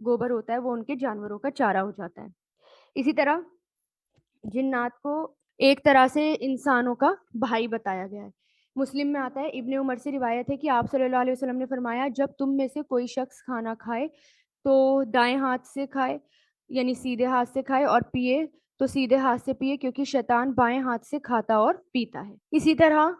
گوبر ہوتا ہے وہ ان کے جانوروں کا چارہ ہو جاتا ہے. اسی طرح جنات کو ایک طرح سے انسانوں کا بھائی بتایا گیا ہے. مسلم میں آتا ہے، ابن عمر سے روایت ہے کہ آپ صلی اللہ علیہ وسلم نے فرمایا جب تم میں سے کوئی شخص کھانا کھائے تو دائیں ہاتھ سے کھائے، یعنی سیدھے ہاتھ سے کھائے، اور پیے تو سیدھے ہاتھ سے پیے، کیونکہ شیطان بائیں ہاتھ سے کھاتا اور پیتا ہے. اسی طرح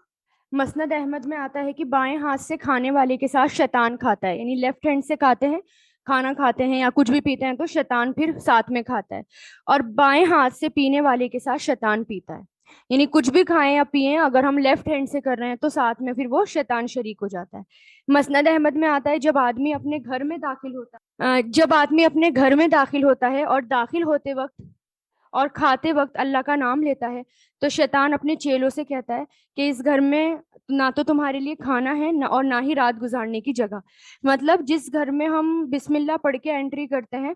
مسند احمد میں آتا ہے کہ بائیں ہاتھ سے کھانے والے کے ساتھ شیطان کھاتا ہے، یعنی لیفٹ ہینڈ سے کھاتے ہیں، کھانا کھاتے ہیں یا کچھ بھی پیتے ہیں تو شیطان پھر ساتھ میں کھاتا ہے، اور بائیں ہاتھ سے پینے والے کے ساتھ شیطان پیتا ہے. یعنی کچھ بھی کھائیں یا پیئیں، اگر ہم لیفٹ ہینڈ سے کر رہے ہیں تو ساتھ میں پھر وہ شیطان شریک ہو جاتا ہے. مسند احمد میں آتا ہے جب آدمی اپنے گھر میں داخل ہوتا ہے اور داخل ہوتے وقت اور کھاتے وقت اللہ کا نام لیتا ہے تو شیطان اپنے چیلوں سے کہتا ہے کہ اس گھر میں نہ تو تمہارے لیے کھانا ہے اور نہ ہی رات گزارنے کی جگہ. مطلب جس گھر میں ہم بسم اللہ پڑھ کے انٹری کرتے ہیں،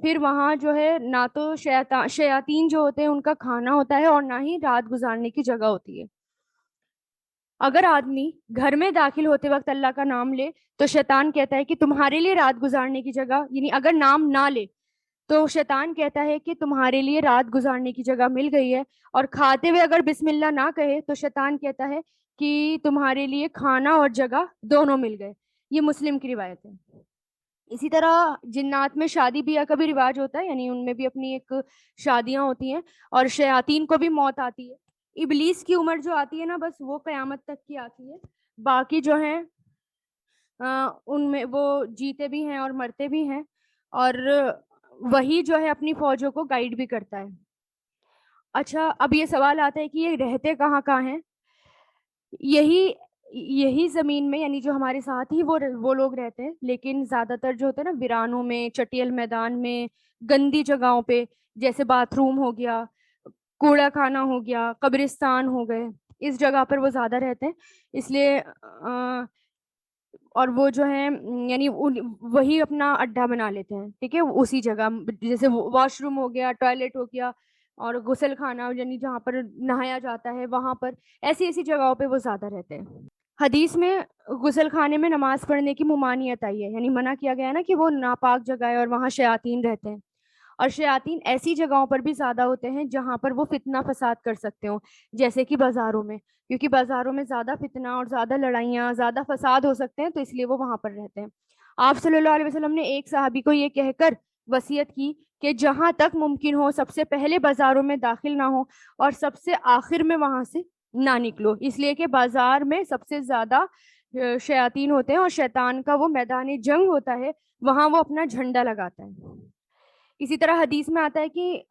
پھر وہاں جو ہے نہ تو شیاطین جو ہوتے ہیں ان کا کھانا ہوتا ہے اور نہ ہی رات گزارنے کی جگہ ہوتی ہے. اگر آدمی گھر میں داخل ہوتے وقت اللہ کا نام لے تو شیطان کہتا ہے کہ تمہارے لیے رات گزارنے کی جگہ، یعنی اگر نام نہ لے تو شیطان کہتا ہے کہ تمہارے لیے رات گزارنے کی جگہ مل گئی ہے، اور کھاتے ہوئے اگر بسم اللہ نہ کہے تو شیطان کہتا ہے کہ تمہارے لیے کھانا اور جگہ دونوں مل گئے. یہ مسلم کی روایت ہے. اسی طرح جنات میں شادی بیاہ کا بھی رواج ہوتا ہے، یعنی ان میں بھی اپنی ایک شادیاں ہوتی ہیں، اور شیاطین کو بھی موت آتی ہے. ابلیس کی عمر جو آتی ہے نا، بس وہ قیامت تک کی آتی ہے. باقی جو ہیں ان میں وہ جیتے بھی ہیں اور مرتے بھی ہیں، اور وہی جو ہے اپنی فوجوں کو گائیڈ بھی کرتا ہے. اچھا، اب یہ سوال آتا ہے کہ یہ رہتے کہاں ہیں؟ یہی زمین میں، یعنی جو ہمارے ساتھ ہی وہ لوگ رہتے ہیں، لیکن زیادہ تر جو ہوتے ہیں نا ویرانوں میں، چٹیل میدان میں، گندی جگہوں پہ، جیسے باتھ روم ہو گیا، کوڑا خانہ ہو گیا، قبرستان ہو گئے، اس جگہ پر وہ زیادہ رہتے ہیں. اس لیے اور وہ جو ہیں یعنی وہی اپنا اڈا بنا لیتے ہیں، ٹھیک ہے، اسی جگہ، جیسے واش روم ہو گیا، ٹوائلٹ ہو گیا، اور غسل خانہ یعنی جہاں پر نہایا جاتا ہے وہاں پر، ایسی جگہوں پہ وہ زیادہ رہتے ہیں. حدیث میں غسل خانے میں نماز پڑھنے کی ممانعت آئی ہے، یعنی منع کیا گیا ہے نا کہ وہ ناپاک جگہ ہے اور وہاں شیاطین رہتے ہیں، اور شیاطین ایسی جگہوں پر بھی زیادہ ہوتے ہیں جہاں پر وہ فتنہ فساد کر سکتے ہوں، جیسے کہ بازاروں میں، کیونکہ بازاروں میں زیادہ فتنہ اور زیادہ لڑائیاں، زیادہ فساد ہو سکتے ہیں، تو اس لیے وہ وہاں پر رہتے ہیں. آپ صلی اللہ علیہ وسلم نے ایک صحابی کو یہ کہہ کر وصیت کی کہ جہاں تک ممکن ہو سب سے پہلے بازاروں میں داخل نہ ہو اور سب سے آخر میں وہاں سے نہ نکلو، اس لیے کہ بازار میں سب سے زیادہ شیاطین ہوتے ہیں، اور شیطان کا وہ میدان جنگ ہوتا ہے، وہاں وہ اپنا جھنڈا لگاتا ہے. اسی طرح حدیث میں آتا ہے کہ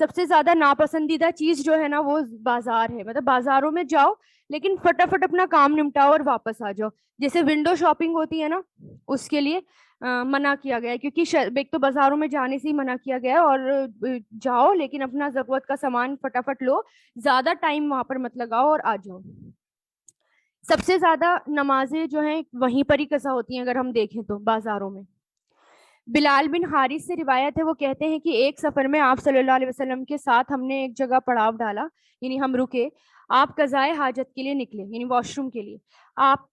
سب سے زیادہ ناپسندیدہ چیز جو ہے نا وہ بازار ہے. مطلب بازاروں میں جاؤ لیکن فٹافٹ اپنا کام نمٹاؤ اور واپس آ جاؤ. جیسے ونڈو شاپنگ ہوتی ہے نا، اس کے لیے منع کیا گیا ہے، کیونکہ ایک تو بازاروں میں جانے سے ہی منع کیا گیا ہے، اور جاؤ لیکن اپنا ضرورت کا سامان فٹافٹ لو، زیادہ ٹائم وہاں پر مت لگاؤ اور آ جاؤ. سب سے زیادہ نمازیں جو ہیں وہیں پر ہی قضا ہوتی ہیں اگر ہم دیکھیں تو بازاروں میں. بلال بن حارث سے روایت ہے، وہ کہتے ہیں کہ ایک سفر میں آپ صلی اللہ علیہ وسلم کے ساتھ ہم نے ایک جگہ پڑاؤ ڈالا، یعنی ہم رکے. آپ قضائے حاجت کے لیے نکلے، یعنی واش روم کے لیے. آپ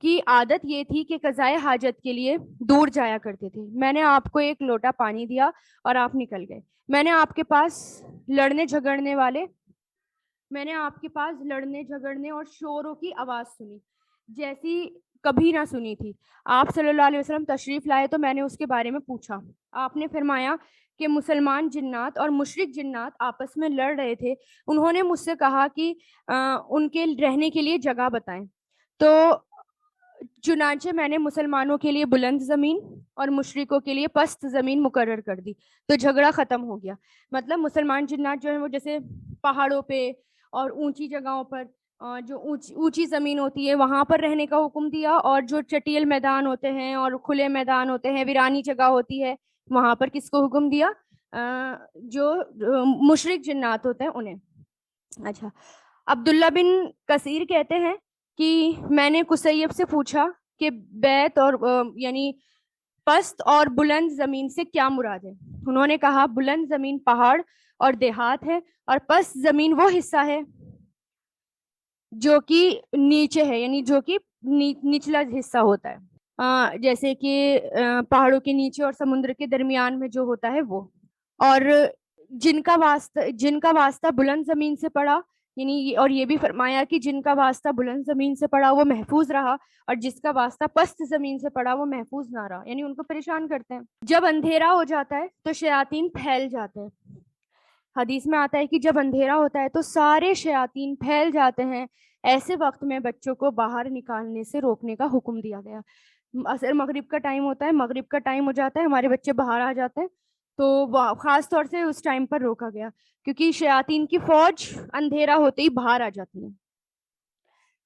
کی عادت یہ تھی کہ قضائے حاجت کے لیے دور جایا کرتے تھے. میں نے آپ کو ایک لوٹا پانی دیا اور آپ نکل گئے. میں نے آپ کے پاس لڑنے جھگڑنے اور شوروں کی آواز سنی جیسی کبھی نہ سنی تھی. آپ صلی اللہ علیہ وسلم تشریف لائے تو میں نے اس کے بارے میں پوچھا. آپ نے فرمایا کہ مسلمان جنات اور مشرک جنات آپس میں لڑ رہے تھے. انہوں نے مجھ سے کہا کہ ان کے رہنے کے لیے جگہ بتائیں. تو چنانچہ میں نے مسلمانوں کے لیے بلند زمین اور مشرکوں کے لیے پست زمین مقرر کر دی، تو جھگڑا ختم ہو گیا. مطلب مسلمان جنات جو ہیں وہ جیسے پہاڑوں پہ اور اونچی جگہوں پر، جو اونچی زمین ہوتی ہے وہاں پر رہنے کا حکم دیا، اور جو چٹیل میدان ہوتے ہیں اور کھلے میدان ہوتے ہیں، ویرانی جگہ ہوتی ہے، وہاں پر کس کو حکم دیا؟ جو مشرک جنات ہوتے ہیں انہیں. اچھا، عبداللہ بن کثیر کہتے ہیں کہ میں نے قصیب سے پوچھا کہ بیت اور یعنی پست اور بلند زمین سے کیا مراد ہے. انہوں نے کہا بلند زمین پہاڑ اور دیہات ہے، اور پست زمین وہ حصہ ہے جو کہ نیچے ہے، یعنی جو کہ نچلا حصہ ہوتا ہے. جیسے کہ پہاڑوں کے نیچے اور سمندر کے درمیان میں جو ہوتا ہے وہ، اور جن کا واسطہ بلند زمین سے پڑا، یعنی اور یہ بھی فرمایا کہ جن کا واسطہ بلند زمین سے پڑا وہ محفوظ رہا، اور جس کا واسطہ پست زمین سے پڑا وہ محفوظ نہ رہا، یعنی ان کو پریشان کرتے ہیں۔ جب اندھیرا ہو جاتا ہے تو شیاطین پھیل جاتے ہیں۔ حدیث میں آتا ہے کہ جب اندھیرا ہوتا ہے تو سارے شیاطین پھیل جاتے ہیں، ایسے وقت میں بچوں کو باہر نکالنے سے روکنے کا حکم دیا گیا۔ اثر مغرب کا ٹائم ہوتا ہے، مغرب کا ٹائم ہو جاتا ہے، ہمارے بچے باہر آ جاتے ہیں، تو خاص طور سے اس ٹائم پر روکا گیا، کیونکہ شیاطین کی فوج اندھیرا ہوتے ہی باہر آ جاتی ہے۔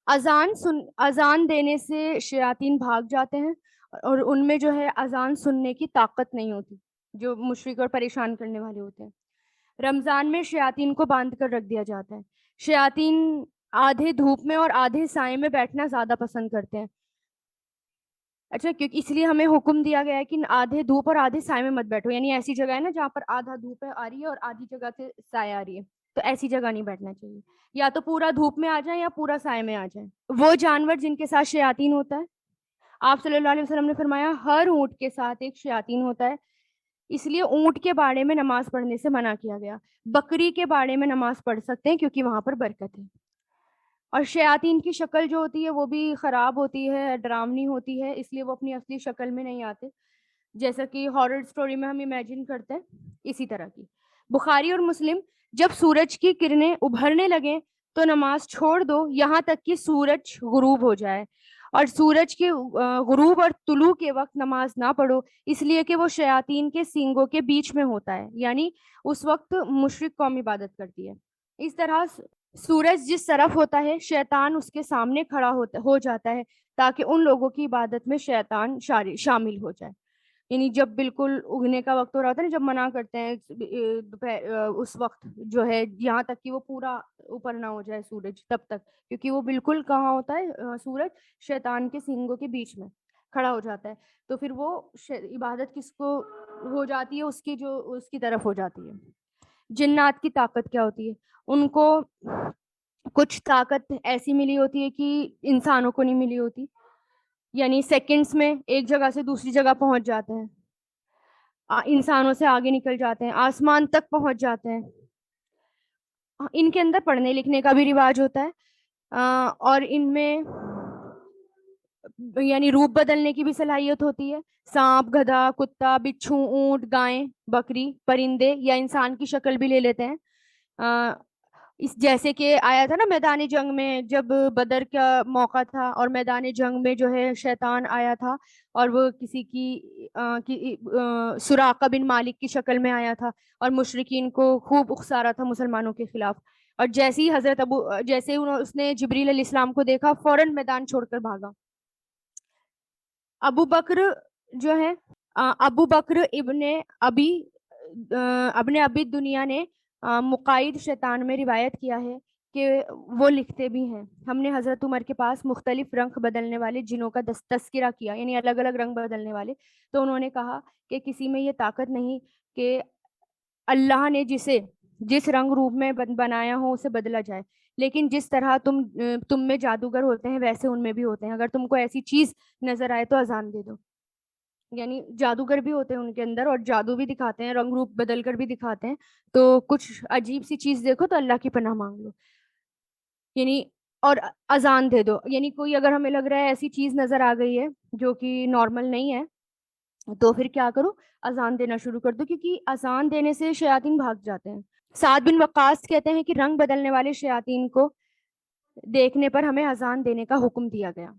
اذان دینے سے شیاطین بھاگ جاتے ہیں، اور ان میں جو ہے اذان سننے کی طاقت نہیں ہوتی، جو مشرک اور پریشان کرنے والے ہوتے ہیں۔ رمضان میں شیاطین کو باندھ کر رکھ دیا جاتا ہے۔ شیاطین آدھے دھوپ میں اور آدھے سائے میں بیٹھنا زیادہ پسند کرتے ہیں۔ اچھا، کیونکہ اس لیے ہمیں حکم دیا گیا ہے کہ آدھے دھوپ اور آدھے سائے میں مت بیٹھو، یعنی ایسی جگہ ہے نا جہاں پر آدھا دھوپ آ رہی ہے اور آدھی جگہ سے سایہ آ رہی ہے، تو ایسی جگہ نہیں بیٹھنا چاہیے، یا تو پورا دھوپ میں آ جائیں یا پورا سائے میں آ جائیں۔ وہ جانور جن کے ساتھ شیاطین ہوتا ہے، آپ صلی اللہ علیہ وسلم نے فرمایا ہر اونٹ کے ساتھ ایک شیاطین ہوتا ہے، اس لیے اونٹ کے باڑے میں نماز پڑھنے سے منع کیا گیا۔ بکری کے باڑے میں نماز پڑھ سکتے ہیں کیونکہ وہاں پر برکت ہے۔ اور شیاطین کی شکل جو ہوتی ہے وہ بھی خراب ہوتی ہے، ڈراؤنی ہوتی ہے، اس لیے وہ اپنی اصلی شکل میں نہیں آتے، جیسا کہ ہارر سٹوری میں ہم امیجن کرتے ہیں اسی طرح کی۔ بخاری اور مسلم، جب سورج کی کرنیں ابھرنے لگیں تو نماز چھوڑ دو یہاں تک کہ سورج غروب ہو جائے، اور سورج کے غروب اور طلوع کے وقت نماز نہ پڑھو، اس لیے کہ وہ شیاطین کے سینگوں کے بیچ میں ہوتا ہے، یعنی اس وقت مشرک قوم عبادت کرتی ہے۔ اس طرح سورج جس طرف ہوتا ہے شیطان اس کے سامنے کھڑا ہو جاتا ہے، تاکہ ان لوگوں کی عبادت میں شیطان شامل ہو جائے، یعنی جب بالکل اگنے کا وقت ہو رہا ہوتا ہے نا، جب منع کرتے ہیں اس وقت جو ہے یہاں تک کہ وہ پورا اوپر نہ ہو جائے سورج، تب تک، کیونکہ وہ بالکل کہاں ہوتا ہے سورج شیطان کے سینگوں کے بیچ میں کھڑا ہو جاتا ہے، تو پھر وہ عبادت کس کو ہو جاتی ہے، اس کی طرف ہو جاتی ہے۔ جنات کی طاقت کیا ہوتی ہے؟ ان کو کچھ طاقت ایسی ملی ہوتی ہے کہ انسانوں کو نہیں ملی ہوتی، یعنی سیکنڈز میں ایک جگہ سے دوسری جگہ پہنچ جاتے ہیں، انسانوں سے آگے نکل جاتے ہیں، آسمان تک پہنچ جاتے ہیں۔ ان کے اندر پڑھنے لکھنے کا بھی رواج ہوتا ہے، اور ان میں یعنی روپ بدلنے کی بھی صلاحیت ہوتی ہے۔ سانپ، گدھا، کتا، بچھو، اونٹ، گائیں، بکری، پرندے یا انسان کی شکل بھی لے لیتے ہیں۔ اس جیسے کہ آیا تھا نا میدان جنگ میں، جب بدر کا موقع تھا اور میدان جنگ میں جو ہے شیطان آیا تھا، اور وہ کسی کی سراقہ بن مالک کی شکل میں آیا تھا اور مشرکین کو خوب اکسا تھا مسلمانوں کے خلاف، اور جیسے ہی جیسے اس نے جبریل علیہ السلام کو دیکھا فوراً میدان چھوڑ کر بھاگا۔ ابو بکر جو ہے، ابو بکر ابن ابی دنیا نے مقائد شیطان میں روایت کیا ہے کہ وہ لکھتے بھی ہیں، ہم نے حضرت عمر کے پاس مختلف رنگ بدلنے والے جنوں کا تذکرہ کیا، یعنی الگ الگ رنگ بدلنے والے، تو انہوں نے کہا کہ کسی میں یہ طاقت نہیں کہ اللہ نے جس رنگ روپ میں بنایا ہو اسے بدلا جائے، لیکن جس طرح تم میں جادوگر ہوتے ہیں ویسے ان میں بھی ہوتے ہیں، اگر تم کو ایسی چیز نظر آئے تو اذان دے دو، یعنی جادوگر بھی ہوتے ہیں ان کے اندر اور جادو بھی دکھاتے ہیں، رنگ روپ بدل کر بھی دکھاتے ہیں، تو کچھ عجیب سی چیز دیکھو تو اللہ کی پناہ مانگ لو، یعنی اور اذان دے دو، یعنی کوئی اگر ہمیں لگ رہا ہے ایسی چیز نظر آ گئی ہے جو کہ نارمل نہیں ہے تو پھر کیا کرو، اذان دینا شروع کر دو، کیونکہ اذان دینے سے شیاطین بھاگ جاتے ہیں۔ سعد بن وقاص کہتے ہیں کہ رنگ بدلنے والے شیاطین کو دیکھنے پر ہمیں اذان دینے کا حکم دیا گیا۔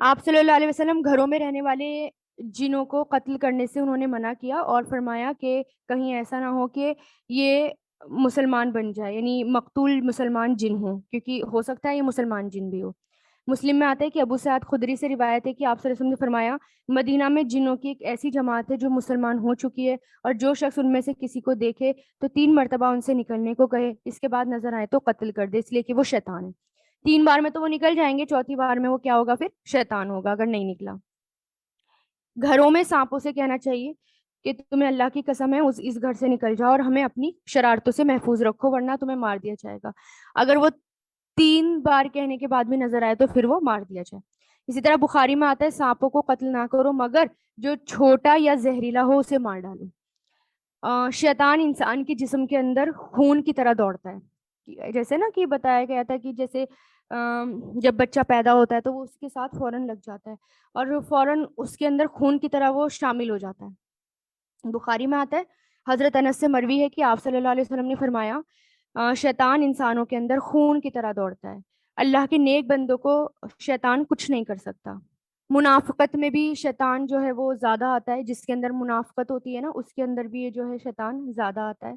آپ صلی اللہ علیہ وسلم گھروں میں رہنے والے جنوں کو قتل کرنے سے انہوں نے منع کیا اور فرمایا کہ کہیں ایسا نہ ہو کہ یہ مسلمان بن جائے، یعنی مقتول مسلمان جن ہوں، کیونکہ ہو سکتا ہے یہ مسلمان جن بھی ہو۔ مسلم میں آتا ہے کہ ابو سعد خدری سے روایت ہے کہ آپ صلی اللہ علیہ وسلم نے فرمایا مدینہ میں جنوں کی ایک ایسی جماعت ہے جو مسلمان ہو چکی ہے، اور جو شخص ان میں سے کسی کو دیکھے تو 3 مرتبہ ان سے نکلنے کو کہے، اس کے بعد نظر آئے تو قتل کر دے، اس لیے کہ وہ شیطان ہے۔ 3 بار میں تو وہ نکل جائیں گے، چوتھی بار میں وہ کیا ہوگا، پھر شیطان ہوگا اگر نہیں نکلا۔ گھروں میں سانپوں سے کہنا چاہیے کہ تمہیں اللہ کی قسم ہے اس گھر سے نکل جاؤ اور ہمیں اپنی شرارتوں سے محفوظ رکھو ورنہ تمہیں مار دیا جائے گا، اگر وہ 3 بار کہنے کے بعد بھی نظر آئے تو پھر وہ مار دیا جائے۔ اسی طرح بخاری میں آتا ہے سانپوں کو قتل نہ کرو مگر جو چھوٹا یا زہریلا ہو اسے مار ڈالو۔ شیطان انسان کے جسم کے اندر خون کی طرح دوڑتا ہے، جیسے نا کہ بتایا گیا تھا کہ جیسے جب بچہ پیدا ہوتا ہے تو وہ اس کے ساتھ فوراً لگ جاتا ہے اور فوراً اس کے اندر خون کی طرح وہ شامل ہو جاتا ہے۔ بخاری میں آتا ہے، حضرت انس سے مروی ہے کہ آپ صلی اللہ علیہ وسلم نے فرمایا شیطان انسانوں کے اندر خون کی طرح دوڑتا ہے، اللہ کے نیک بندوں کو شیطان کچھ نہیں کر سکتا۔ منافقت میں بھی شیطان جو ہے وہ زیادہ آتا ہے، جس کے اندر منافقت ہوتی ہے نا اس کے اندر بھی یہ جو ہے شیطان زیادہ آتا ہے۔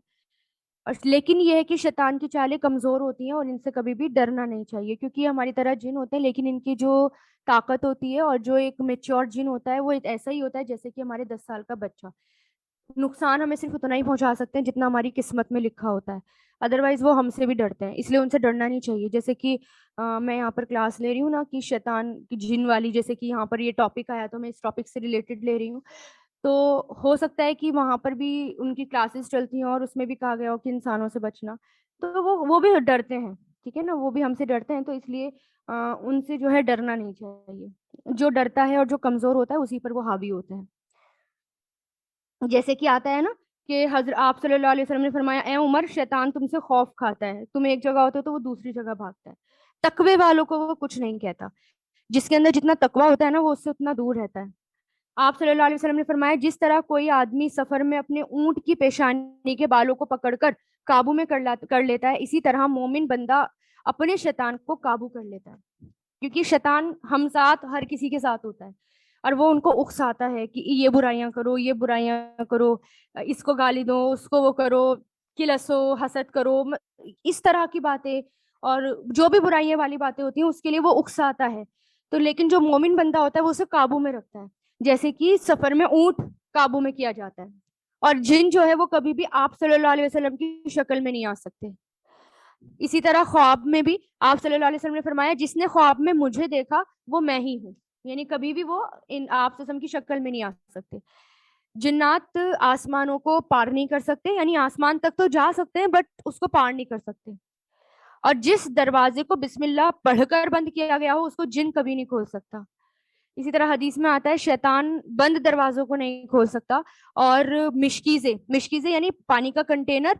اور لیکن یہ ہے کہ شیطان کی چالیں کمزور ہوتی ہیں اور ان سے کبھی بھی ڈرنا نہیں چاہیے، کیونکہ یہ ہماری طرح جن ہوتے ہیں لیکن ان کی جو طاقت ہوتی ہے اور جو ایک میچور جن ہوتا ہے وہ ایسا ہی ہوتا ہے جیسے کہ ہمارے 10 سال کا بچہ۔ نقصان ہمیں صرف اتنا ہی پہنچا سکتے ہیں جتنا ہماری قسمت میں لکھا ہوتا ہے، ادروائز وہ ہم سے بھی ڈرتے ہیں، اس لیے ان سے ڈرنا نہیں چاہیے۔ جیسے کہ میں یہاں پر کلاس لے رہی ہوں نا کہ شیطان کی جن والی، جیسے کہ یہاں پر یہ ٹاپک آیا تو میں اس ٹاپک سے ریلیٹڈ لے رہی ہوں، تو ہو سکتا ہے کہ وہاں پر بھی ان کی کلاسز چلتی ہیں اور اس میں بھی کہا گیا ہو کہ انسانوں سے بچنا، تو وہ بھی ڈرتے ہیں، ٹھیک ہے نا، وہ بھی ہم سے ڈرتے ہیں، تو اس لیے ان سے جو ہے ڈرنا نہیں چاہیے۔ جو ڈرتا ہے اور جو کمزور ہوتا ہے اسی پر وہ حاوی ہوتے ہیں۔ جیسے کہ آتا ہے نا کہ حضرت آپ صلی اللہ علیہ وسلم نے فرمایا اے عمر شیطان تم سے خوف کھاتا ہے، تم ایک جگہ ہوتے ہو تو وہ دوسری جگہ بھاگتا ہے، تقوی والوں کو وہ کچھ نہیں کہتا، جس کے اندر جتنا تقوی ہوتا ہے نا وہ اس سے اتنا دور رہتا ہے۔ آپ صلی اللہ علیہ وسلم نے فرمایا جس طرح کوئی آدمی سفر میں اپنے اونٹ کی پیشانی کے بالوں کو پکڑ کر قابو میں کر لیتا ہے، اسی طرح مومن بندہ اپنے شیطان کو قابو کر لیتا ہے، کیونکہ شیطان ہم ساتھ ہر کسی کے ساتھ ہوتا ہے اور وہ ان کو اکساتا ہے کہ یہ برائیاں کرو، یہ برائیاں کرو، اس کو گالی دو، اس کو وہ کرو، کلسو، حسد کرو، اس طرح کی باتیں اور جو بھی برائیاں والی باتیں ہوتی ہیں اس کے لیے وہ اکساتا ہے۔ تو لیکن جو مومن بندہ ہوتا ہے وہ اسے قابو میں رکھتا ہے، جیسے کہ سفر میں اونٹ قابو میں کیا جاتا ہے، اور جن جو ہے وہ کبھی بھی آپ صلی اللہ علیہ وسلم کی شکل میں نہیں آ سکتے۔ اسی طرح خواب میں بھی آپ صلی اللہ علیہ وسلم نے فرمایا جس نے خواب میں مجھے دیکھا وہ میں ہی ہوں، یعنی کبھی بھی وہ آپ صلی اللہ علیہ وسلم کی شکل میں نہیں آ سکتے۔ جنات آسمانوں کو پار نہیں کر سکتے، یعنی آسمان تک تو جا سکتے ہیں بٹ اس کو پار نہیں کر سکتے، اور جس دروازے کو بسم اللہ پڑھ کر بند کیا گیا ہو اس کو جن کبھی نہیں کھول سکتا۔ اسی طرح حدیث میں آتا ہے شیطان بند دروازوں کو نہیں کھول سکتا، اور مشکیزیں یعنی پانی کا کنٹینر،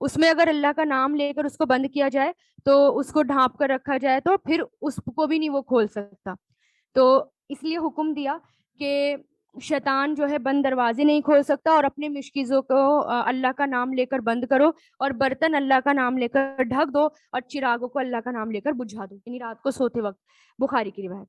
اس میں اگر اللہ کا نام لے کر اس کو بند کیا جائے تو اس کو ڈھانپ کر رکھا جائے تو پھر اس کو بھی نہیں وہ کھول سکتا۔ تو اس لیے حکم دیا کہ شیطان جو ہے بند دروازے نہیں کھول سکتا، اور اپنے مشکیزوں کو اللہ کا نام لے کر بند کرو، اور برتن اللہ کا نام لے کر ڈھک دو، اور چراغوں کو اللہ کا نام لے کر بجھا دو، یعنی رات کو سوتے وقت، بخاری کی روایت۔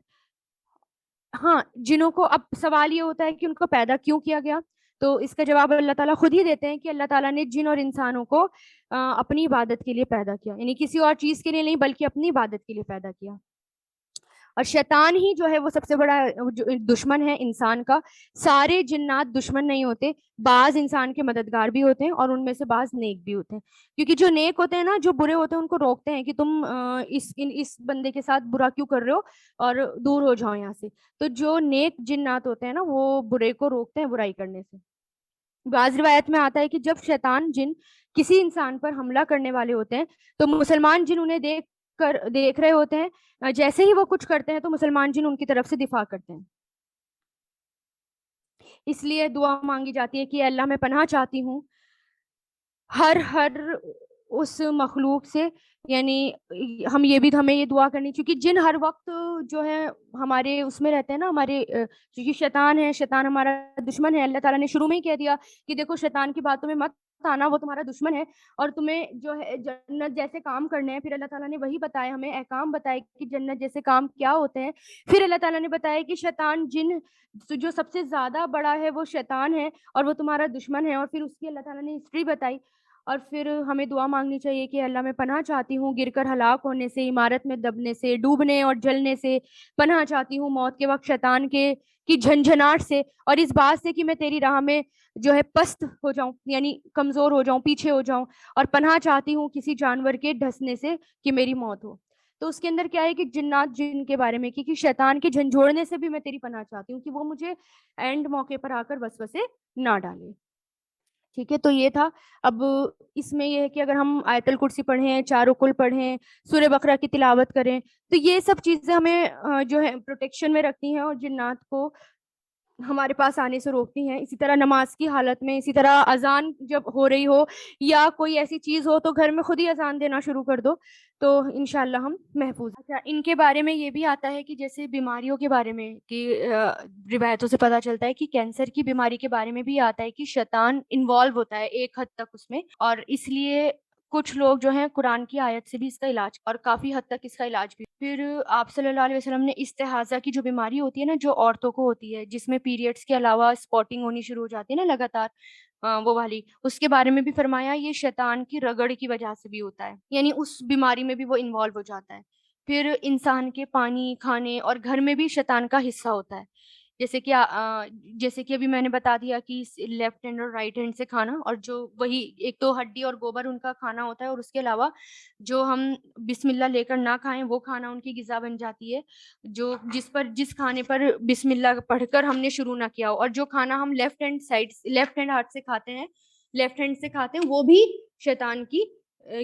ہاں جنوں کو اب سوال یہ ہوتا ہے کہ ان کو پیدا کیوں کیا گیا، تو اس کا جواب اللہ تعالیٰ خود ہی دیتے ہیں کہ اللہ تعالیٰ نے جن اور انسانوں کو اپنی عبادت کے لیے پیدا کیا، یعنی کسی اور چیز کے لیے نہیں بلکہ اپنی عبادت کے لیے پیدا کیا۔ اور شیطان ہی جو ہے وہ سب سے بڑا دشمن ہے انسان کا، سارے جنات دشمن نہیں ہوتے، بعض انسان کے مددگار بھی ہوتے ہیں اور ان میں سے بعض نیک بھی ہوتے ہیں، کیونکہ جو نیک ہوتے ہیں نا، جو برے ہوتے ہیں ان کو روکتے ہیں کہ تم اس بندے کے ساتھ برا کیوں کر رہے ہو اور دور ہو جاؤ یہاں سے۔ تو جو نیک جنات ہوتے ہیں نا وہ برے کو روکتے ہیں برائی کرنے سے۔ بعض روایت میں آتا ہے کہ جب شیطان جن کسی انسان پر حملہ کرنے والے ہوتے ہیں تو مسلمان جن انہیں دیکھ رہے ہوتے ہیں، جیسے ہی وہ کچھ کرتے ہیں تو مسلمان جن ان کی طرف سے دفاع کرتے ہیں۔ اس لیے دعا مانگی جاتی ہے کہ اے اللہ میں پناہ چاہتی ہوں ہر اس مخلوق سے، یعنی ہمیں یہ دعا کرنی، کیونکہ جن ہر وقت جو ہے ہمارے اس میں رہتے ہیں نا، ہمارے کیونکہ شیطان ہمارا دشمن ہے۔ اللہ تعالیٰ نے شروع میں ہی کہہ دیا کہ دیکھو شیطان کی باتوں میں مت آنا، وہ تمہارا دشمن ہے، اور تمہیں جو ہے جنت جیسے کام کرنے ہیں۔ پھر اللہ تعالیٰ نے وہی بتایا، ہمیں احکام بتائے کہ جنت جیسے کام کیا ہوتے ہیں۔ پھر اللہ تعالیٰ نے بتایا کہ شیطان جن جو سب سے زیادہ بڑا ہے وہ شیطان ہے اور وہ تمہارا دشمن ہے، اور پھر اس کی اللہ تعالیٰ نے ہسٹری بتائی۔ اور پھر ہمیں دعا مانگنی چاہیے کہ اللہ میں پناہ چاہتی ہوں گر کر ہلاک ہونے سے، عمارت میں دبنے سے، ڈوبنے اور جلنے سے، پناہ چاہتی ہوں موت کے وقت شیطان کی جھنجھناٹ سے، اور اس بات سے کہ میں تیری راہ میں جو ہے پست ہو جاؤں، یعنی کمزور ہو جاؤں، پیچھے ہو جاؤں، اور پناہ چاہتی ہوں کسی جانور کے ڈھسنے سے کہ میری موت ہو۔ تو اس کے اندر کیا ہے کہ جنات جن کے بارے میں کہ شیطان کے جھنجھوڑنے سے بھی میں تیری پناہ چاہتی ہوں کہ وہ مجھے اینڈ موقع پر آ کر وسوسے نہ ڈالے۔ ٹھیک ہے، تو یہ تھا. اب اس میں یہ ہے کہ اگر ہم آیت الکرسی پڑھیں، چاروں کل پڑھیں، سورہ بقرہ کی تلاوت کریں، تو یہ سب چیزیں ہمیں جو ہے پروٹیکشن میں رکھتی ہیں اور جنات کو ہمارے پاس آنے سے روکتی ہیں. اسی طرح نماز کی حالت میں، اسی طرح اذان جب ہو رہی ہو یا کوئی ایسی چیز ہو تو گھر میں خود ہی اذان دینا شروع کر دو، تو انشاءاللہ ہم محفوظ ہیں. اچھا، ان کے بارے میں یہ بھی آتا ہے کہ جیسے بیماریوں کے بارے میں کہ روایتوں سے پتہ چلتا ہے کہ کینسر کی بیماری کے بارے میں بھی آتا ہے کہ شیطان انوالو ہوتا ہے ایک حد تک اس میں، اور اس لیے کچھ لوگ جو ہیں قرآن کی آیت سے بھی اس کا علاج، اور کافی حد تک اس کا علاج بھی. پھر آپ صلی اللہ علیہ وسلم نے استحاضہ کی جو بیماری ہوتی ہے نا، جو عورتوں کو ہوتی ہے، جس میں پیریڈس کے علاوہ اسپاٹنگ ہونی شروع ہو جاتی ہے نا لگاتار، وہ والی، اس کے بارے میں بھی فرمایا یہ شیطان کی رگڑ کی وجہ سے بھی ہوتا ہے، یعنی اس بیماری میں بھی وہ انوالو ہو جاتا ہے. پھر انسان کے پانی، کھانے اور گھر میں بھی شیطان کا حصہ ہوتا ہے. جیسے کہ ابھی میں نے بتا دیا کہ لیفٹ ہینڈ اور رائٹ ہینڈ سے کھانا، اور جو وہی ایک تو ہڈی اور گوبر ان کا کھانا ہوتا ہے، اور اس کے علاوہ جو ہم بسم اللہ لے کر نہ کھائیں وہ کھانا ان کی غذا بن جاتی ہے، جس کھانے پر بسم اللہ پڑھ کر ہم نے شروع نہ کیا ہو. اور جو کھانا ہم لیفٹ ہینڈ ہاتھ سے کھاتے ہیں، لیفٹ ہینڈ سے کھاتے ہیں، وہ بھی شیطان کی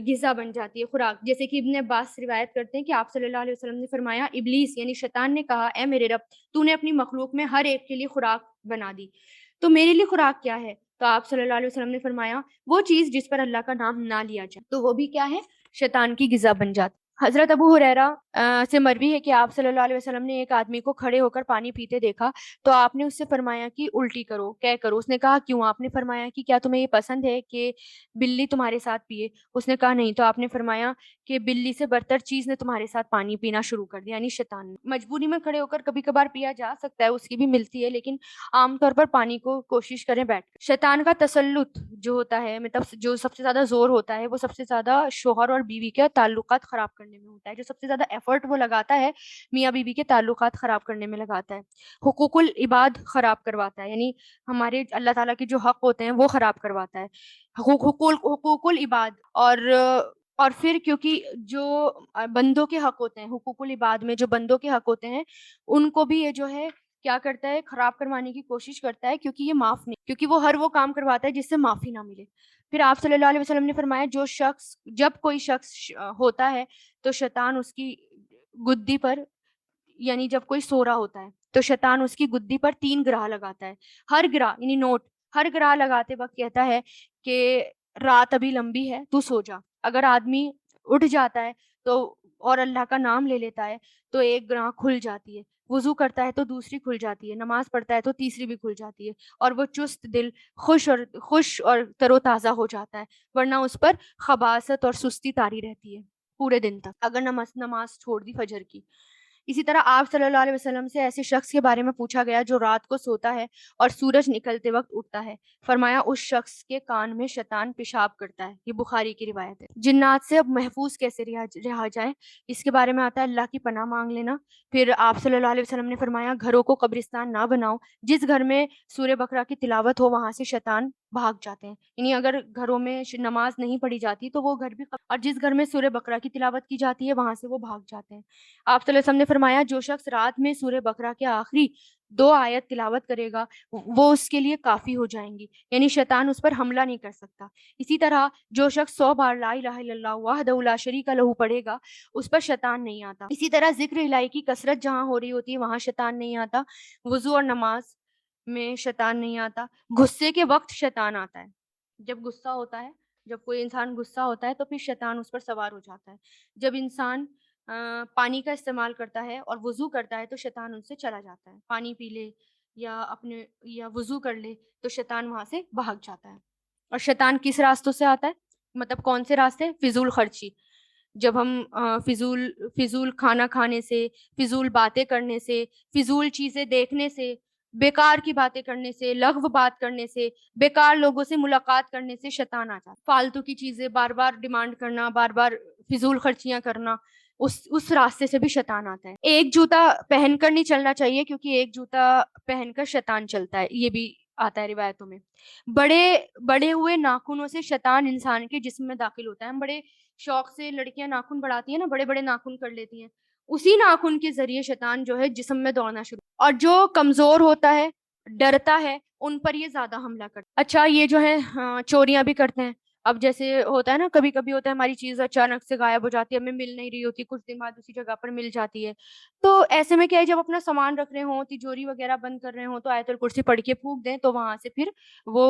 غذا بن جاتی ہے، خوراک. جیسے کہ ابن عباس روایت کرتے ہیں کہ آپ صلی اللہ علیہ وسلم نے فرمایا، ابلیس یعنی شیطان نے کہا، اے میرے رب، تو نے اپنی مخلوق میں ہر ایک کے لیے خوراک بنا دی، تو میرے لیے خوراک کیا ہے؟ تو آپ صلی اللہ علیہ وسلم نے فرمایا، وہ چیز جس پر اللہ کا نام نہ لیا جائے، تو وہ بھی کیا ہے؟ شیطان کی غذا بن جاتی. حضرت ابو ہریرہ سے مروی ہے کہ آپ صلی اللہ علیہ وسلم نے ایک آدمی کو کھڑے ہو کر پانی پیتے دیکھا، تو آپ نے اس سے فرمایا کہ الٹی کرو، کیا کرو؟ اس نے کہا کیوں؟ آپ نے فرمایا کہ کیا تمہیں یہ پسند ہے کہ بلی تمہارے ساتھ پیے؟ اس نے کہا نہیں. تو آپ نے فرمایا کہ بلی سے برتر چیز نے تمہارے ساتھ پانی پینا شروع کر دیا، یعنی شیطان نے. مجبوری میں کھڑے ہو کر کبھی کبھار پیا جا سکتا ہے، اس کی بھی ملتی ہے، لیکن عام طور پر پانی کو کوشش کریں بیٹھ کر. شیطان کا تسلط جو ہوتا ہے، مطلب جو سب سے زیادہ زور ہوتا ہے، وہ سب سے زیادہ شوہر اور بیوی کے تعلقات خراب کرنے میں ہوتا ہے. جو سب سے زیادہ ایفرٹ وہ لگاتا ہے میاں بیوی کے تعلقات خراب کرنے میں لگاتا ہے. حقوق العباد خراب کرواتا ہے، یعنی ہمارے اللہ تعالیٰ کے جو حق ہوتے ہیں وہ خراب کرواتا ہے. حقوق العباد، اور پھر کیونکہ جو بندوں کے حق ہوتے ہیں، حقوق العباد میں جو بندوں کے حق ہوتے ہیں، ان کو بھی یہ جو ہے کیا کرتا ہے؟ خراب کروانے کی کوشش کرتا ہے، کیونکہ یہ معاف نہیں، کیونکہ وہ ہر وہ کام کرواتا ہے جس سے معافی نہ ملے. پھر آپ صلی اللہ علیہ وسلم نے فرمایا، جب کوئی شخص ہوتا ہے تو شیطان اس کی گدی پر، یعنی جب کوئی سو رہا ہوتا ہے تو شیطان اس کی گدی پر 3 گرہ لگاتا ہے. ہر گرہ یعنی نوٹ، ہر گرہ لگاتے وقت کہتا ہے کہ رات ابھی لمبی ہے، تو سو جا. اگر آدمی اٹھ جاتا ہے تو اور اللہ کا نام لے لیتا ہے تو ایک گرہ کھل جاتی ہے، وضو کرتا ہے تو دوسری کھل جاتی ہے، نماز پڑھتا ہے تو تیسری بھی کھل جاتی ہے، اور وہ چست دل، خوش اور تر و تازہ ہو جاتا ہے. ورنہ اس پر خباثت اور سستی طاری رہتی ہے پورے دن تک اگر نماز چھوڑ دی فجر کی. اسی طرح آپ صلی اللہ علیہ وسلم سے ایسے شخص کے بارے میں پوچھا گیا جو رات کو سوتا ہے اور سورج نکلتے وقت اٹھتا ہے. فرمایا اس شخص کے کان میں شیطان پیشاب کرتا ہے. یہ بخاری کی روایت ہے. جنات سے اب محفوظ کیسے رہا جائے، اس کے بارے میں آتا ہے اللہ کی پناہ مانگ لینا. پھر آپ صلی اللہ علیہ وسلم نے فرمایا گھروں کو قبرستان نہ بناؤ. جس گھر میں سورہ بقرہ کی تلاوت ہو وہاں سے شیطان بھاگ جاتے ہیں، یعنی اگر گھروں میں نماز نہیں پڑھی جاتی تو وہ گھر بھی، اور جس گھر میں سورہ بقرہ کی تلاوت کی جاتی ہے وہاں سے وہ بھاگ جاتے ہیں. آپ صلی اللہ علیہ وسلم نے فرمایا جو شخص رات میں سورہ بقرہ کے آخری 2 آیت تلاوت کرے گا وہ اس کے لیے کافی ہو جائیں گی، یعنی شیطان اس پر حملہ نہیں کر سکتا. اسی طرح جو شخص 100 بار لا الہ الا اللہ وحدہ لا شریک لہ پڑھے گا اس پر شیطان نہیں آتا. اسی طرح ذکر الہی کی کثرت جہاں ہو رہی ہوتی ہے وہاں شیطان نہیں آتا. وضو اور نماز میں شیطان نہیں آتا. غصے کے وقت شیطان آتا ہے. جب غصہ ہوتا ہے، جب کوئی انسان غصہ ہوتا ہے تو پھر شیطان اس پر سوار ہو جاتا ہے. جب انسان پانی کا استعمال کرتا ہے اور وضو کرتا ہے تو شیطان ان سے چلا جاتا ہے. پانی پی لے یا وضو کر لے تو شیطان وہاں سے بھاگ جاتا ہے. اور شیطان کس راستوں سے آتا ہے؟ مطلب کون سے راستے؟ فضول خرچی. جب ہم فضول کھانا کھانے سے، فضول باتیں کرنے سے، فضول چیزیں دیکھنے سے، بیکار کی باتیں کرنے سے، لغو بات کرنے سے، بیکار لوگوں سے ملاقات کرنے سے شیطان آ جاتا ہے. فالتو کی چیزیں بار بار ڈیمانڈ کرنا، بار بار فضول خرچیاں کرنا، اس راستے سے بھی شیطان آتا ہے. ایک جوتا پہن کر نہیں چلنا چاہیے کیونکہ ایک جوتا پہن کر شیطان چلتا ہے، یہ بھی آتا ہے روایتوں میں. بڑے ہوئے ناخنوں سے شیطان انسان کے جسم میں داخل ہوتا ہے. ہم بڑے شوق سے لڑکیاں ناخن بڑھاتی ہیں نا، بڑے بڑے ناخن کر لیتی ہیں، اسی ناخن کے ذریعے شیطان جو ہے جسم میں دوڑنا شروع. اور جو کمزور ہوتا ہے، ڈرتا ہے، ان پر یہ زیادہ حملہ کرتا ہے. اچھا یہ جو ہے چوریاں بھی کرتے ہیں. اب جیسے ہوتا ہے نا, کبھی کبھی ہوتا ہے ہماری چیز اچانک سے غائب ہو جاتی ہے, ہمیں مل نہیں رہی ہوتی, کچھ دن بعد اسی جگہ پر مل جاتی ہے. تو ایسے میں کیا ہے, جب اپنا سامان رکھ رہے ہوں, تجوری وغیرہ بند کر رہے ہوں, تو آیت الکرسی پڑھ کے پھونک دیں, تو وہاں سے پھر وہ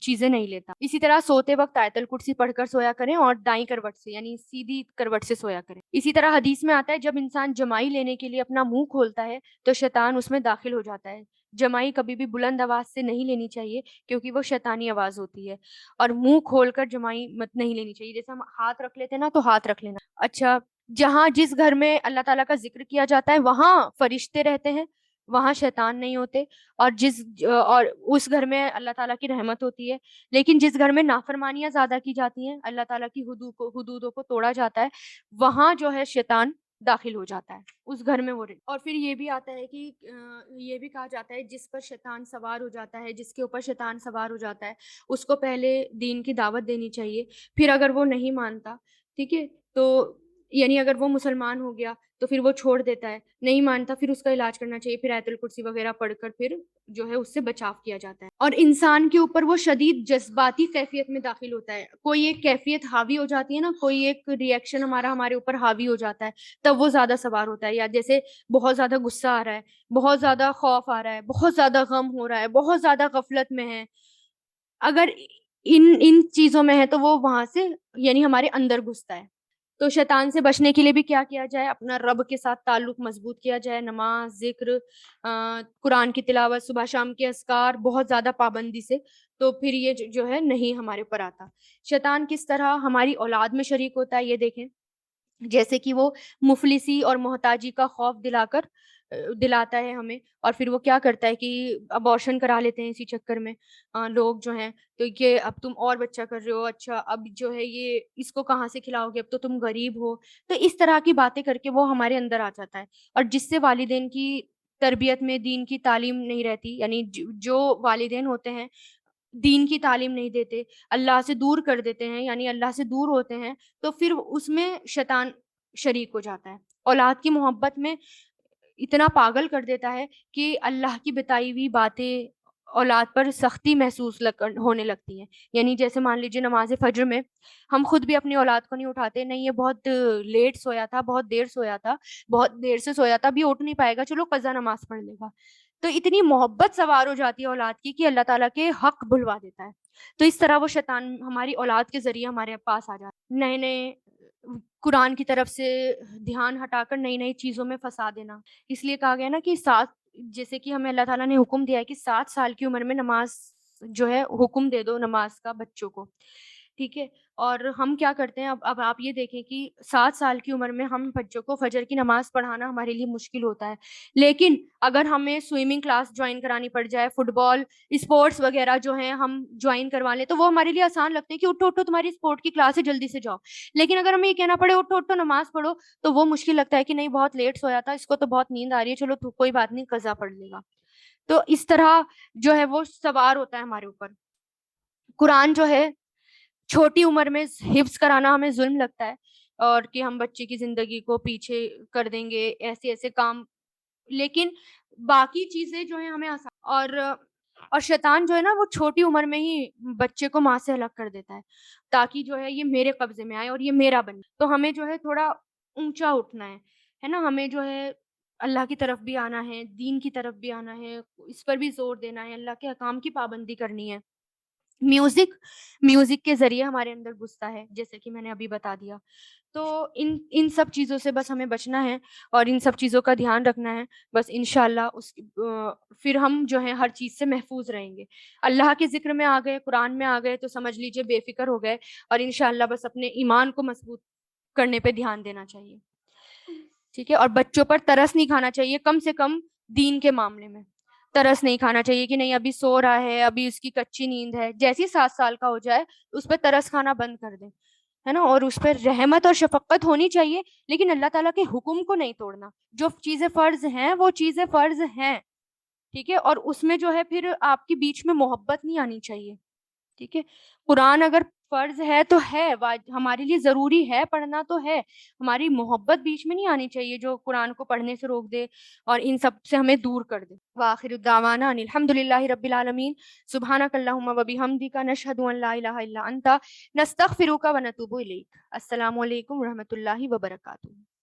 چیزیں نہیں لیتا. اسی طرح سوتے وقت آیت الکرسی پڑھ کر سویا کریں, اور دائیں کروٹ سے یعنی سیدھی کروٹ سے سویا کریں. اسی طرح حدیث میں آتا ہے جب انسان جمائی لینے کے لیے اپنا منہ کھولتا ہے تو شیطان اس میں داخل ہو جاتا ہے. جمائی کبھی بھی بلند آواز سے نہیں لینی چاہیے, کیونکہ وہ شیطانی آواز ہوتی ہے. اور منہ کھول کر جمائی مت نہیں لینی چاہیے. جیسے ہم ہاتھ رکھ لیتے ہیں نا, تو ہاتھ رکھ لینا. اچھا, جہاں جس گھر میں اللہ تعالیٰ کا ذکر کیا جاتا ہے وہاں فرشتے رہتے ہیں, وہاں شیطان نہیں ہوتے. اور اس گھر میں اللہ تعالیٰ کی رحمت ہوتی ہے. لیکن جس گھر میں نافرمانیاں زیادہ کی جاتی ہیں, اللہ تعالیٰ کی حدودوں کو توڑا جاتا ہے, وہاں جو ہے شیطان داخل ہو جاتا ہے اس گھر میں وہ. اور پھر یہ بھی آتا ہے کہ یہ بھی کہا جاتا ہے جس پر شیطان سوار ہو جاتا ہے, جس کے اوپر شیطان سوار ہو جاتا ہے, اس کو پہلے دین کی دعوت دینی چاہیے. پھر اگر وہ نہیں مانتا, ٹھیک ہے, تو یعنی اگر وہ مسلمان ہو گیا تو پھر وہ چھوڑ دیتا ہے, نہیں مانتا, پھر اس کا علاج کرنا چاہیے. پھر آیت الکرسی وغیرہ پڑھ کر پھر جو ہے اس سے بچاؤ کیا جاتا ہے. اور انسان کے اوپر وہ شدید جذباتی کیفیت میں داخل ہوتا ہے. کوئی ایک کیفیت حاوی ہو جاتی ہے نا, کوئی ایک ریئیکشن ہمارے اوپر حاوی ہو جاتا ہے, تب وہ زیادہ سوار ہوتا ہے. یا جیسے بہت زیادہ غصہ آ رہا ہے, بہت زیادہ خوف آ رہا ہے, بہت زیادہ غم ہو رہا ہے, بہت زیادہ غفلت میں ہے, اگر ان چیزوں میں ہے تو وہ وہاں سے یعنی ہمارے اندر گھستا ہے. تو شیطان سے بچنے کے لیے بھی کیا کیا جائے, اپنا رب کے ساتھ تعلق مضبوط کیا جائے. نماز, ذکر, قرآن کی تلاوت, صبح شام کے اذکار, بہت زیادہ پابندی سے, تو پھر یہ جو ہے نہیں ہمارے اوپر آتا. شیطان کس طرح ہماری اولاد میں شریک ہوتا ہے یہ دیکھیں. جیسے کہ وہ مفلسی اور محتاجی کا خوف دلاتا ہے ہمیں, اور پھر وہ کیا کرتا ہے کہ ابارشن کرا لیتے ہیں اسی چکر میں لوگ جو ہیں. تو یہ اب تم اور بچہ کر رہے ہو, اچھا اب جو ہے یہ اس کو کہاں سے کھلاؤ گے, اب تو تم غریب ہو. تو اس طرح کی باتیں کر کے وہ ہمارے اندر آ جاتا ہے, اور جس سے والدین کی تربیت میں دین کی تعلیم نہیں رہتی. یعنی جو والدین ہوتے ہیں دین کی تعلیم نہیں دیتے, اللہ سے دور کر دیتے ہیں, یعنی اللہ سے دور ہوتے ہیں, تو پھر اس میں شیطان شریک ہو جاتا ہے. اولاد کی محبت میں اتنا پاگل کر دیتا ہے کہ اللہ کی بتائی ہوئی باتیں اولاد پر سختی محسوس ہونے لگتی ہیں. یعنی جیسے مان لیجیے نماز فجر میں ہم خود بھی اپنی اولاد کو نہیں اٹھاتے, نہیں یہ بہت لیٹ سویا تھا, بہت دیر سویا تھا, بہت دیر سے سویا تھا, ابھی اٹھ نہیں پائے گا, چلو قضا نماز پڑھ لے گا. تو اتنی محبت سوار ہو جاتی ہے اولاد کی کہ اللہ تعالیٰ کے حق بھلوا دیتا ہے. تو اس طرح وہ شیطان ہماری اولاد کے ذریعے ہمارے پاس آ جاتا ہے. نئے نئے قرآن کی طرف سے دھیان ہٹا کر نئی نئی چیزوں میں پھنسا دینا. اس لیے کہا گیا نا کہ جیسے کہ ہمیں اللہ تعالیٰ نے حکم دیا ہے کہ 7 سال کی عمر میں نماز جو ہے حکم دے دو نماز کا بچوں کو, ٹھیک ہے. اور ہم کیا کرتے ہیں, اب آپ یہ دیکھیں کہ 7 سال کی عمر میں ہم بچوں کو فجر کی نماز پڑھانا ہمارے لیے مشکل ہوتا ہے. لیکن اگر ہمیں سوئمنگ کلاس جوائن کرانی پڑ جائے, فٹ بال اسپورٹس وغیرہ جو ہیں ہم جوائن کروا لیں, تو وہ ہمارے لیے آسان لگتے ہیں کہ اٹھو تمہاری اسپورٹ کی کلاس ہے, جلدی سے جاؤ. لیکن اگر ہمیں یہ کہنا پڑے اٹھو نماز پڑھو, تو وہ مشکل لگتا ہے کہ نہیں بہت لیٹ سویا تھا, اس کو تو بہت نیند آ رہی ہے, چلو کوئی بات نہیں قضا پڑھ لے گا. تو اس طرح جو ہے وہ سوار ہوتا ہے ہمارے اوپر. قرآن جو ہے چھوٹی عمر میں حفظ کرانا ہمیں ظلم لگتا ہے, اور کہ ہم بچے کی زندگی کو پیچھے کر دیں گے, ایسے کام. لیکن باقی چیزیں جو ہیں ہمیں آسان, اور شیطان جو ہے نا وہ چھوٹی عمر میں ہی بچے کو ماں سے الگ کر دیتا ہے, تاکہ جو ہے یہ میرے قبضے میں آئے اور یہ میرا بنے. تو ہمیں جو ہے تھوڑا اونچا اٹھنا ہے نا, ہمیں جو ہے اللہ کی طرف بھی آنا ہے, دین کی طرف بھی آنا ہے, اس پر بھی زور دینا ہے, اللہ کے احکام کی پابندی کرنی ہے. میوزک کے ذریعے ہمارے اندر گھستا ہے, جیسے کہ میں نے ابھی بتا دیا. تو ان سب چیزوں سے بس ہمیں بچنا ہے, اور ان سب چیزوں کا دھیان رکھنا ہے. بس انشاءاللہ پھر ہم جو ہے ہر چیز سے محفوظ رہیں گے. اللہ کے ذکر میں آ گئے, قرآن میں آ گئے, تو سمجھ لیجئے بے فکر ہو گئے. اور انشاءاللہ بس اپنے ایمان کو مضبوط کرنے پہ دھیان دینا چاہیے, ٹھیک ہے. اور بچوں پر ترس نہیں کھانا چاہیے, کم سے کم دین کے معاملے میں ترس نہیں کھانا چاہیے کہ نہیں ابھی سو رہا ہے, ابھی اس کی کچی نیند ہے. جیسی 7 سال کا ہو جائے اس پہ ترس کھانا بند کر دیں, ہے نا. اور اس پہ رحمت اور شفقت ہونی چاہیے, لیکن اللہ تعالیٰ کے حکم کو نہیں توڑنا. جو چیزیں فرض ہیں وہ چیزیں فرض ہیں, ٹھیک ہے. اور اس میں جو ہے پھر آپ کے بیچ میں محبت نہیں آنی چاہیے, ٹھیک ہے. قرآن اگر فرض ہے تو ہے، ہمارے لیے ضروری ہے، پڑھنا تو ہے، ہماری محبت بیچ میں نہیں آنی چاہیے جو قرآن کو پڑھنے سے روک دے اور ان سب سے ہمیں دور کر دے۔ وآخر الدعوانا ان الحمد للہ رب العالمین، سبحانک اللہم وبحمدک، نشہد ان لا الہ الا انت، نستغفرک ونتوب الیک۔ السلام علیکم ورحمۃ اللہ وبرکاتہ۔